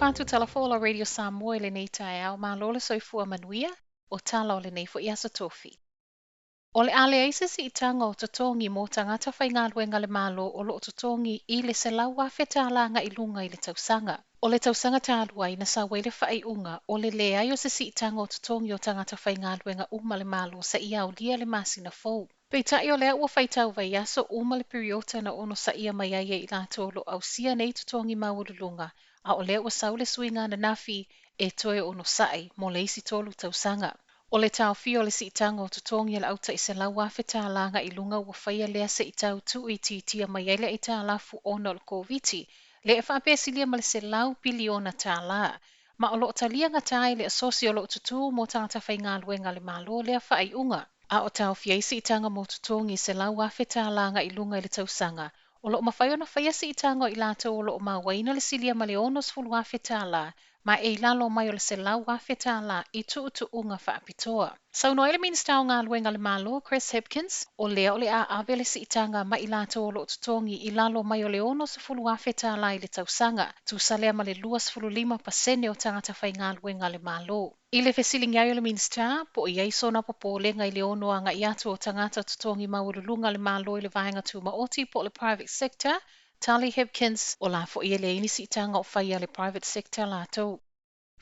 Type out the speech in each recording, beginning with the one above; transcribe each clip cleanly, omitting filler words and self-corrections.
whantu talafola Radio Samoa le nei tae au ma lola soifua manuia o tala o le nei fo iasa tofi. O le ale aise si itanga o totongi mo tangata whai ngā luenga le malo o lo totongi I le se lau whawheta alanga I lunga I le tausanga. O le tausanga tālua I na sa waile whai unga o le ai o se si itanga o totongi o tangata whai ngā luenga uma le malo sa ia o lia le masina fou. Peitai o lea ua whaitau vai aso uma le periota na ono sa ia mai ai I lato lo au sia nei totongi maululunga. A o lea ua saule suinga na nafi e toe ono sai mo le isi tolu tausanga. O le tau fio le si itanga o totongi le auta I se lau whawheta langa I lunga ua whaia lea se itau tu I tia mai ai le I tā lafu ono le COVID. Le e whaapesilia ma le se lau biliona tā la. Ma o lo talia ngatai le asosi o lo tutu mo tangata whai ngā luenga le malo lea whai unga. A o tau fia isi itanga mo totongi se lau whawheta langa I lunga I le tausanga. O lo mawhai ona whaia si itanga I lato o lo mawaina le silia ma le onos fulu whawheta la. Ma e lalo mai o le se lau whawheta la I tu unga whaapitoa. Sau no ele minstau ngā luenga le malo, Chris Hipkins, o lea o le a awele si itanga ma I lato o lo totongi I lalo mai o le onos fulu whawheta la I le tausanga. Tu salea ma le 2.5% o tangata whai ngā luenga le malo. I le fesilingi ai o le minsta, po I eiso na popolenga I le ono anga I atu o tangata totongi maurulunga le malo I le vahenga tu maoti po le private sector, Tali Hipkins o la fo I le inisi itanga o whaia le private sector lato.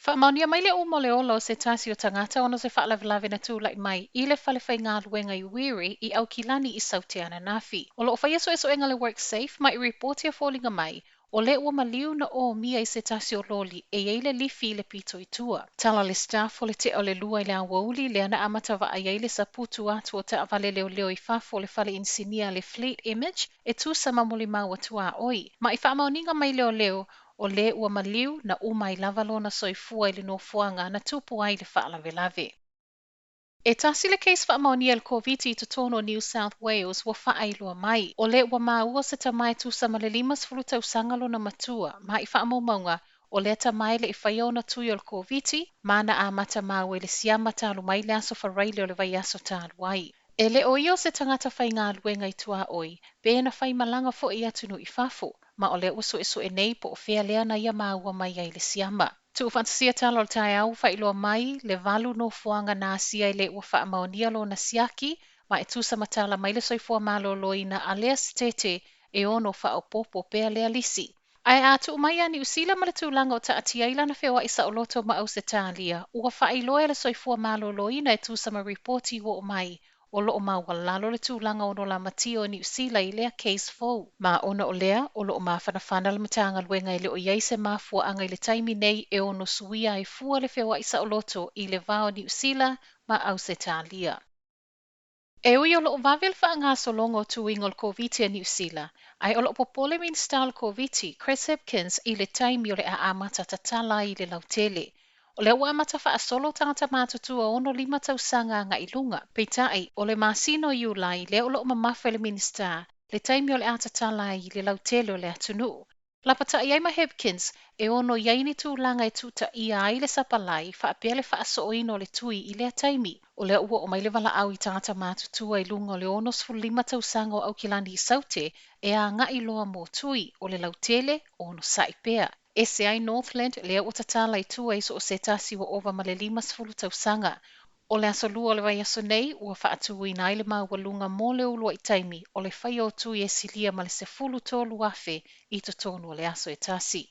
Whaamaunia mai le umo le olo se tasi o tangata ono se whaalavelave na tūlai mai I le whale whai ngā luenga I wiri I au kilani I saute ana nafi. O lo whai eso enga le work safe mai I reportia fōlinga mai o le ua maliu na o mia I se tasi o loli e eile lifi I le pito I tua. Tala le staff o le te o le lua I le awauli le ana amata wa ai eile sa putu atu o te avale leo leo I fafo le whale insinia le fleet image e tu sa mamuli maua tua oi. Ma I whaamauninga mai leo leo o le ua maliu na umai lavalona soifua I le nofuanga na tupu ai le whaalavelave. E tasi le case whaamaunia le COVID I totono New South Wales wa whaailua mai. O le ua maua se tamai tu sa male 5 sangalo na matua ma I whaamaumaunga o le tamai le I whaiona tui o le COVID mana a mata mau le siama talu mai le aso wharaile o le vai aso talu ai. E le o io se tangata whai ngā luenga I tua oi, be na whai malanga fo I atunu I fafo, ma o le uso iso e nei po o whea lea na ia maua mai ai le siama. Tu fantasia tala o le tae au whailoa mai, le valu no fuanga na asia I le ua whaamaunia lo na siaki, ma e tusa matala mai le soifua malo loina a lea stete e ono whaopopo pea lea lisi. Ai atu mai ani usila ma le tūlanga o ta atia ila na whewa isa o loto ma au se tālia, ua whailoa le soifua malo loina e tusa ma reporti wo o mai, o loo mawalalo le tūlanga ono la matio ni usila I lea case fou. Ma ona o lea, o loo mawhanawhana le matanga luenga I le o iei se mafua anga I le taimi nei e ono suia e fua le whewa isa o loto I le vao ni usila ma au se tālia. E ui o loo vavel wha ngā solongo tuingo le COVID ni usila, ai o loo popole min style COVID, Chris Hipkins I le taimi o le a amata tatala I le lautele. O le ua amata wha solo tangata mātutua ono 5 tausanga ngā ilunga. Peitai, o le masino iulai, le o loo mamafa le minista, le taimi o le atatala I le lautele o le atunu. Lapata I aima Hipkins, e ono iaini tūlanga e tuta ia ai le sapalai, wha apea le wha so ino le tui I le taimi. O le ua o mai le wala au I tangata mātutua I lunga o le ono 5 tausanga o au kilani I saute, e a ngā iloa mō tui o le lautele o ono saipea. E se ai Northland lea o tatala I tua iso o se tasi wa ova ma le 5 tausanga. O le aso lua o le vai aso nei, ua whaatui na ile mawalunga mō le ulua I taimi o le whai o tui e silia ma le se fulu tolu afe I to tonu o le aso e tasi.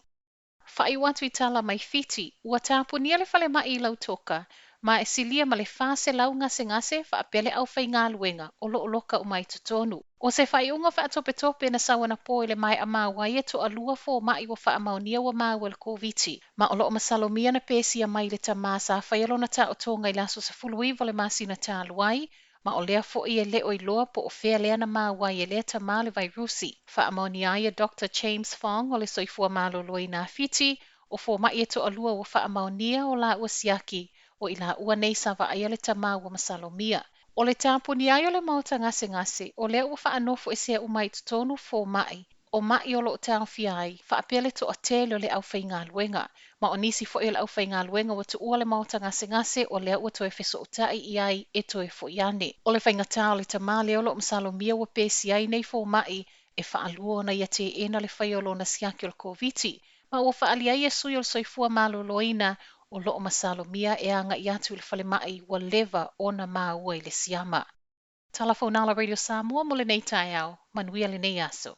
Whai watu I tala mai fiti, ua tāpunia le whale mai I lau toka, ma e silia ma le whase lau ngase whaapele au whai ngā luenga o lo loka o mai to tonu. O se whai unga wha tope na sawana po le mai a mawai e to alua fo mai wa wha amaunia wa mawa le COVID. Ma o loo masalomia na pesi a mai le tamasa whai alo na ta o tonga I laso sa fuluiva le masi na ta aluai, ma o lea fo I e leo I loa po o whea lea na mawai e lea tama le vairusi. Wha amaunia ia Dr. James Fong o le soifua malo loi na fiti, o fo mai e to alua wa wha amaunia o la ua siaki, o I la ua nei sa wa aia le tama wa masalomia. O le tāpuni ai o le mauta ngase, o lea ua wha anofo e sea umai tutonu fo mai, o mai o lo tau fiai, wha apele to a tele o le au whai ngā luenga, ma o nisi fo I le au whai ngā luenga wa tu ua le mauta ngase o lea ua to e feso o tai I ai e to e fo iane. O le whai ngata o le tamale o lo masalomia wa pesi ai nei fo mai, e wha alua na ia te ena le whai o lo na siaki o le COVID, Ma ua whaaliai e sui o le soifua maloloina o loo masalomia e anga i atu i le whalemai ua lewa ona maua i le siama. Talafonala Radio Samoa mo le nei tai au, manuia le nei aso.